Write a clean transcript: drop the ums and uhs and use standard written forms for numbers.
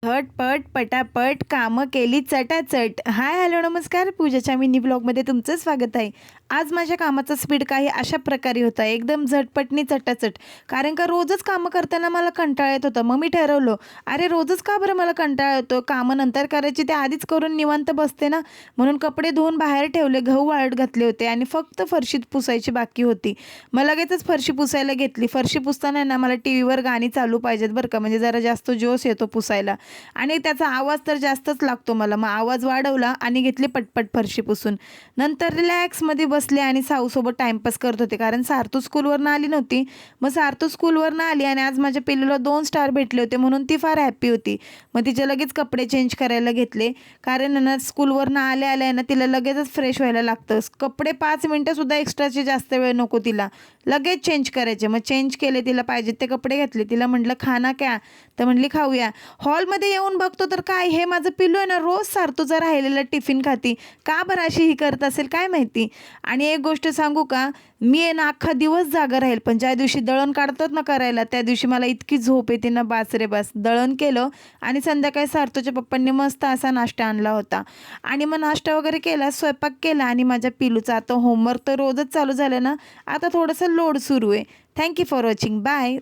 झटपट पटापट कामं केली चटाचट. हाय हॅलो नमस्कार, पूजाच्या मिनी ब्लॉगमध्ये तुमचं स्वागत आहे. आज माझ्या कामाचा स्पीड काही अशा प्रकारे होता, एकदम झटपटनी चटाचट. कारण का रोजच कामं करताना मला कंटाळा येत होता. मग मी ठरवलं, अरे रोजच का बरं मला कंटाळा येतो, कामं नंतर करायची ते आधीच करून निवांत बसते ना. म्हणून कपडे धुवून बाहेर ठेवले, गहू वाळत घातले होते आणि फक्त फरशी पुसायची बाकी होती. मग लगेचच फरशी पुसायला घेतली. फरशी पुसताना ना मला टी व्हीवर गाणी चालू पाहिजेत बरं का, म्हणजे जरा जास्त जोश येतो पुसायला आणि त्याचा आवाज तर जास्तच लागतो मला. मग आवाज वाढवला आणि घेतली पटपट फरशी पुसून. नंतर रिलॅक्समध्ये बसले आणि साऊसोबत टाईमपास करत होते, कारण सार्थू स्कूलवरनं आली नव्हती. मग सार्थू स्कूलवरनं आली आणि आज माझ्या पिल्लूला 2 स्टार भेटले होते म्हणून ती फार हॅप्पी होती. मग तिचे लगेच कपडे चेंज करायला घेतले, कारण ना स्कूलवरनं आल्या आल्या ना तिला लगेचच फ्रेश व्हायला लागतं. कपडे 5 मिनटंसुद्धा एक्स्ट्राचे जास्त वेळ नको तिला, लगेच चेंज करायचे. मग चेंज केले, तिला पाहिजे ते कपडे घेतले. तिला म्हटलं खाना क्या, तर म्हटली खाऊया. हॉलमध्ये येऊन बघतो तर काय, हे माझं पिल्लू आहे ना रोज सार्थूचा राहिलेला टिफिन खाती. का बरं अशी ही करत असेल काय माहिती. आणि एक गोष्ट सांगू का, मी आहे ना अख्खा दिवस जागा राहील, पण ज्या दिवशी दळण काढतात ना करायला, त्या दिवशी मला इतकी झोप येते ना, बास रे बास. दळण केलं आणि संध्याकाळी सार्थूच्या पप्पांनी मस्त असा नाश्ता आणला होता आणि मग नाश्ता वगैरे केला, स्वयंपाक केला आणि माझ्या पिल्लूचा आता होमवर्क तर रोजच चालू झालं ना, आता थोडंसं लोड सुरू आहे. Thank you for watching, bye.